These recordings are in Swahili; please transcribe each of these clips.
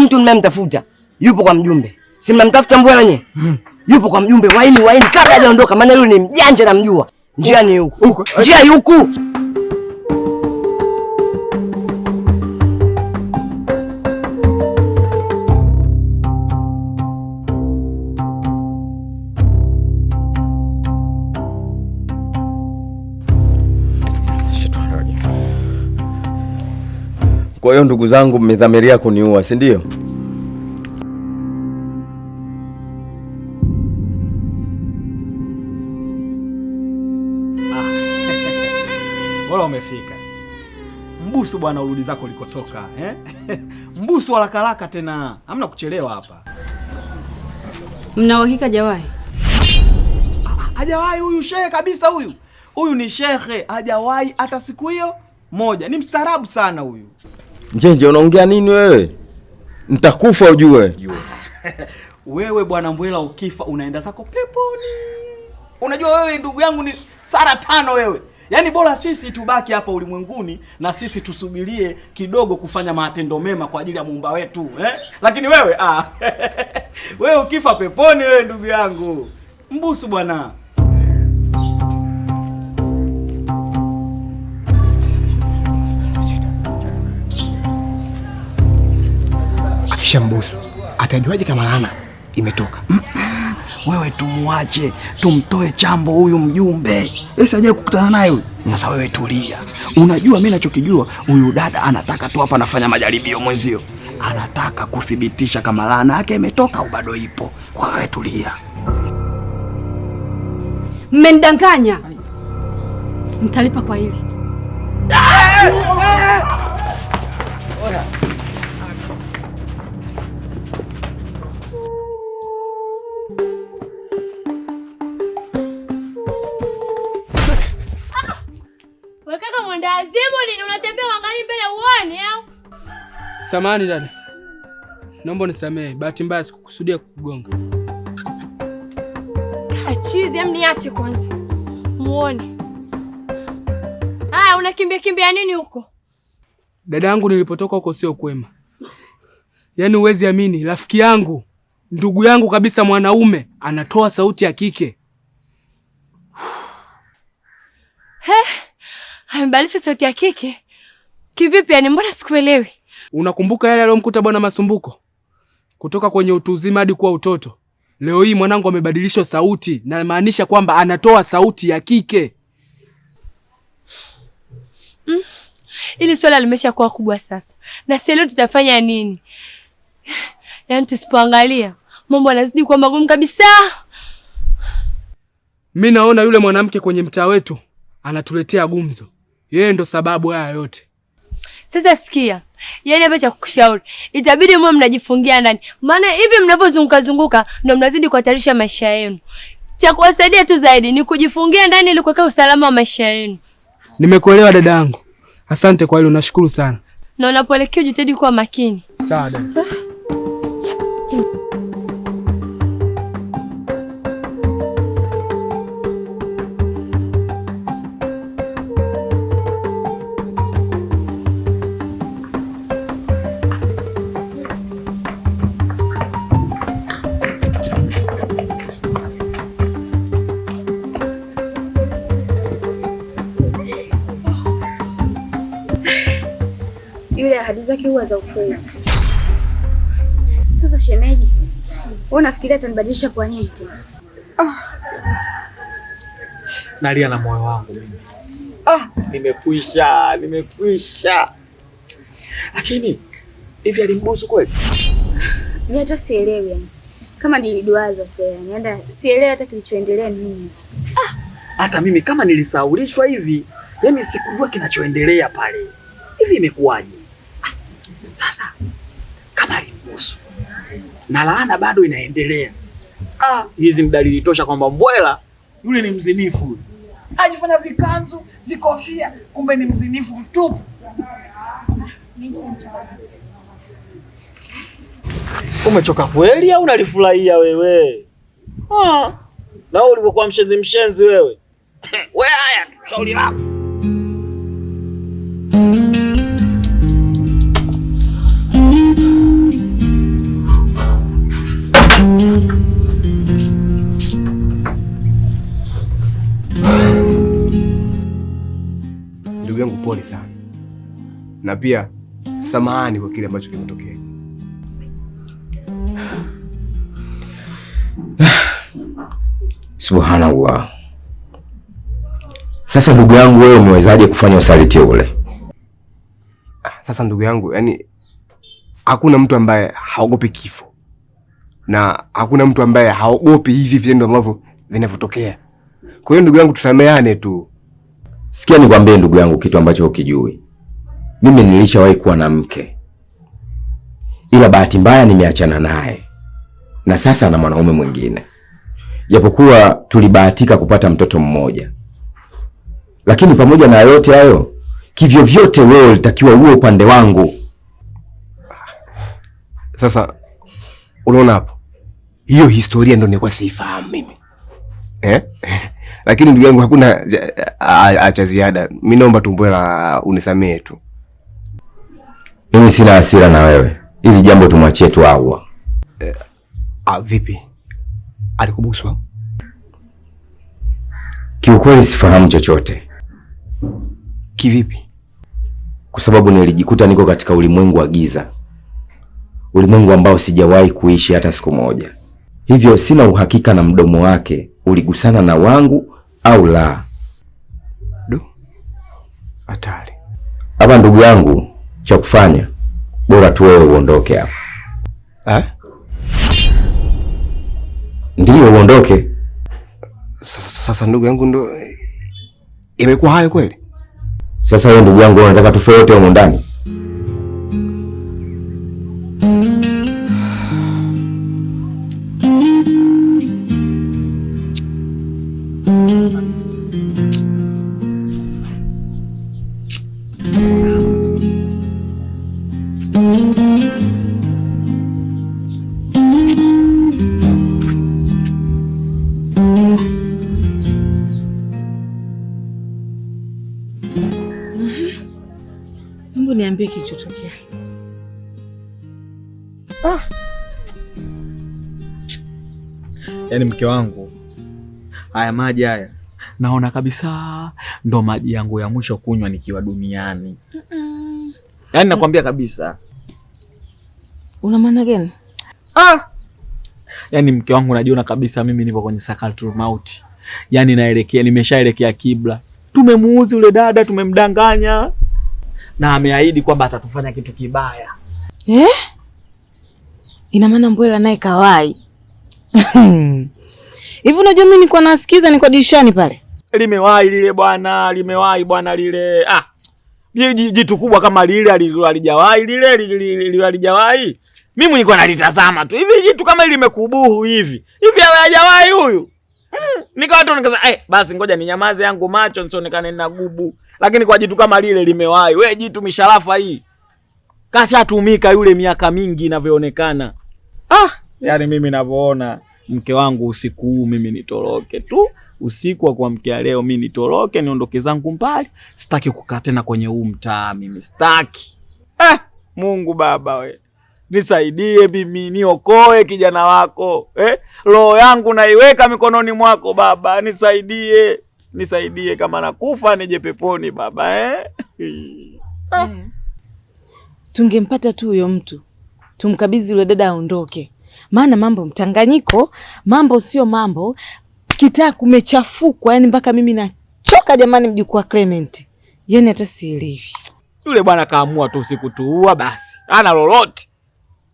mtu mnayemtafuta yupo kwa mjumbe. Si mnamtafuta Mbwela nye? Yupo kwa mjumbe. Waini kabla hajaondoka, maana yule ni mjanja namjua. Njia ni huku. Njia yuku. Kwa hiyo ndugu zangu, mmedhamiria kuniua, si ndio? Bora umefika. Mbusu bwana, urudi zako ulikotoka, Mbusu haraka tena. Hamna kuchelewa hapa. Mna uhakika hajawahi? Hajawahi huyu shehe kabisa huyu. Huyu ni shehe, hajawahi hata siku hiyo moja. Ni mstaarabu sana huyu. Njenje, unaongea nini wewe? Nitakufa ujue. Wewe bwana Mbwela, ukifa unaenda zako peponi. Unajua wewe ndugu yangu ni sara 5 wewe. Yaani bora sisi tubaki hapa ulimwenguni na sisi tusubirie kidogo kufanya matendo mema kwa ajili ya Muumba wetu, Lakini wewe wewe ukifa peponi wewe ndugu yangu. Mbusu bwana. Akishambusu atajuaje kama laana imetoka? Wewe tumuache, tumtoe chambo huyu mjumbe. Hajaje kukutana naye huyu. Sasa wewe tulia. Unajua mimi ninachokijua, huyu dada anataka tu hapa anafanya majaribio mwenzio. Anataka kuthibitisha kama laana yake imetoka au bado ipo. Kwa wewe tulia. Mmenidanganya. Mtalipa kwa hili. Wekaka mwenda azimu nini unatembea wangali mbele uone au? Samahani dada. Naomba unisamehe, bahati mbaya sikukusudia kukugonga. Achizi, niache kwanza. Muone. Haya, unakimbia nini huko? Dada yangu, nilipotoka huko sio kwema. Yaani uwezi amini, rafiki yangu, ndugu yangu kabisa mwanaume anatoa sauti ya kike. Amebadilisha sauti ya kike? Kivipi yani, mbona sikuelewi? Unakumbuka yale aliyomkuta bwana Masumbuko? Kutoka kwenye utu uzima hadi kuwa utoto. Leo hii mwanangu amebadilishwa sauti, na maanisha kwamba anatoa sauti ya kike. Ili swala limeshakuwa kubwa sasa. Na sasa leo tutafanya nini? Yaani tusipoangalia, mambo yanazidi kuwa magumu kabisa. Mimi naona yule mwanamke kwenye mtaa wetu anatuletea gumzo. Yeye ndo sababu haya yote. Sasa sikia, yaani hapa cha kukushauri, itabidi mwe mnajifungia ndani. Maana hivi mnavyozunguka ndo mnazidi kuhatarisha maisha yenu. Cha kuwasaidia tu zaidi ni kujifungia ndani ili kuweka usalama wa maisha yenu. Nimekuelewa dada yangu. Asante kwa hilo, nashukuru sana. Na unapoelekea jitahidi kuwa makini. Sawa dada. Yule ahadi zake huwa za ukweli. Sasa shemeji, wewe unafikiria atanibadilisha kwa nini tena? Nalia na moyo wangu mimi. Nimekwisha. Lakini hivi alimbusu kweli? Mimi hata sielewi yani. Kama niliduazo tu yani. Hata sielewi hata kilichoendelea nini. Hata mimi kama nilisahaulishwa hivi, yani sikujua kinachoendelea pale. Hivi imekuwaje? Sasa kama alimbusu na laana bado inaendelea. Hizi ni dalili tosha kwamba Mbwela yule ni mzinifu. Ajifanya vikanzu, vikofia, kumbe ni mzinifu mtupu. Umechoka kweli au unalifurahia wewe? Na wewe ulivyokuwa mshenzi wewe. Wewe haya, shauri lako. na pia samahani kwa kile ambacho kimetokea. Subhanallah. Sasa ndugu yangu, wewe umewezaje kufanya usaliti ule? Sasa ndugu yangu, yani hakuna mtu ambaye haogopi kifo, na hakuna mtu ambaye haogopi hivi vitendo ambavyo vinavyotokea. Kwa hiyo ndugu yangu, tusameane tu. Sikia nikwambie ndugu yangu kitu ambacho hukijui. Mimi nilishawahi kuwa na mke, ila bahati mbaya nimeachana naye, na sasa na mwanaume mwingine. Japokuwa tulibahatika kupata mtoto mmoja, lakini pamoja na yote hayo, kivyo vyote wewe ulitakiwa uwe upande wangu. Sasa unaona hapo, hiyo historia ndio nilikuwa siifahamu mimi. Lakini ndugu yangu, hakuna acha ziada. Mimi naomba Tumbwela unisamehe tu. Mimi sina hasira na wewe. Ili jambo tumwachie tu Allah. Vipi? Alikubuswa? Kiukweli sifahamu chochote. Kivipi? Kwa sababu nilijikuta niko katika ulimwengu wa giza. Ulimwengu ambao sijawahi kuishi hata siku moja. Hivyo sina uhakika na mdomo wake uligusana na wangu au la. Hatari. Hapa ndugu yangu, cha kufanya bora tu wewe uondoke hapa. Ndiyo uondoke. Sasa ndugu yangu, ndo imekuwa hayo kweli? Sasa wewe ndugu yangu unataka tufe wote huko ndani? Niambie kilichotokea. Yaani mke wangu, haya maji haya naona kabisa ndo maji yangu ya mwisho kunywa nikiwa duniani. Yaani nakwambia kabisa. Una maana gani? Yaani mke wangu, najiona kabisa mimi nipo kwenye sakaratul mauti. Yaani nimeshaelekea kibla. Tumemuuzi ule dada, tumemdanganya. Na ameahidi kwamba atatufanya kitu kibaya. Ina maana Mbwela naye kawai. Hivi unajua mimi niko nasikiza, niko dirishani pale. Limewahi lile bwana, limewahi bwana lile. Jitu kubwa kama lile alijawahi lile alijawahi. Mimi nilikuwa nalitazama tu. Hivi jitu kama hili limekubuhu hivi. Hivi hajawahi huyu. Nikawa tu nikasema, basi ngoja ninyamaze yangu macho nisionekane nina gubu. Lakini kwa jitu kama lile limewahi. Wewe jitu misharafa hii. Kashatumika yule miaka mingi inavyoonekana. Yaani mimi ninavyoona mke wangu, usiku huu mimi nitoroke tu. Usiku wa kuamkia leo mimi nitoroke niondoke zangu mbali. Sitaki kukaa tena kwenye huu mtaa, mimi sitaki. Mungu Baba we. Nisaidie mimi, niokoe kijana wako. Roho yangu naiweka mikononi mwako Baba, nisaidie. Nisaidie, kama nakufa nije peponi Baba. Tungempata tu huyo mtu, tumkabidhi yule dada aondoke. Maana mambo mtanganyiko, mambo sio mambo. Kitaa kumechafukwa, yani mpaka mimi nachoka jamani, mjukuu wa Clement. Yani hata sielewi. Yule bwana kaamua tu sikutuua basi. Hana lolote.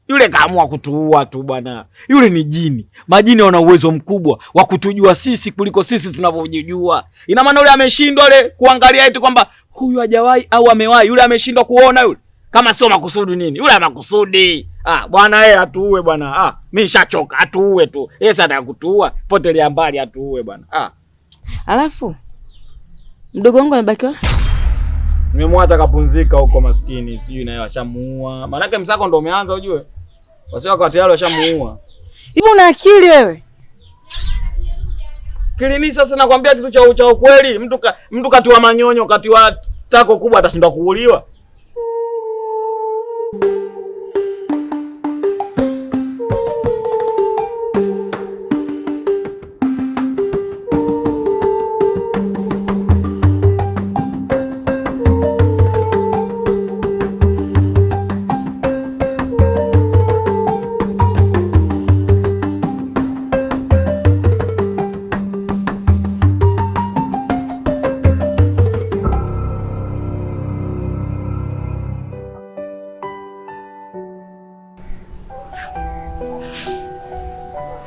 Yule kaamua kutuua tu bwana. Yule ni jini. Majini wana uwezo mkubwa wa kutujua sisi kuliko sisi tunavyojijua. Ina maana yule ameshindwa yule kuangalia eti kwamba huyu hajawahi au amewahi. Yule ameshindwa kuona yule. Kama sio makusudi nini? Yule makusudi. Bwana yeye atuue bwana. Mimi nishachoka, atuue tu. Yeye sasa atakutuua, potelea mbali atuue bwana. Alafu mdogo wangu amebakiwa? Nimemwacha kapumzika huko maskini, sijui naye washamuua. Maana yake msako ndo umeanza ujue. Wasio kwa tayari washamuua. Hivi una akili wewe? Kilini sasa nakwambia kitu cha ukweli. Mtu katiwa manyonyo, katiwa tako kubwa atashindwa kuuliwa.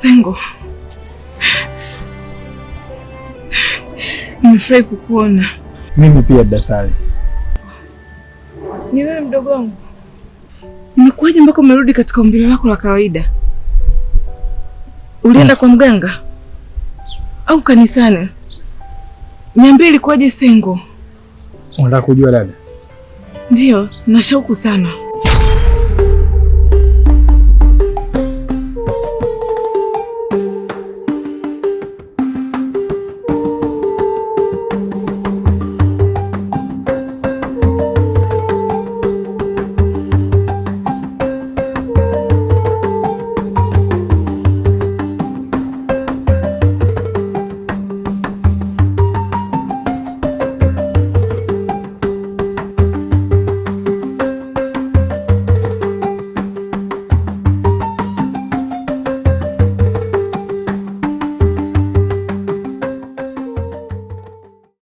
Sengo, nimefurahi kukuona. Mimi pia Dasari. Ni wewe mdogo wangu? Imekuwaje mpaka umerudi katika umbile lako la kawaida? Ulienda kwa mganga au kanisani? Niambie ilikuwaje Sengo? Unataka kujua dada? Ndio, na shauku sana.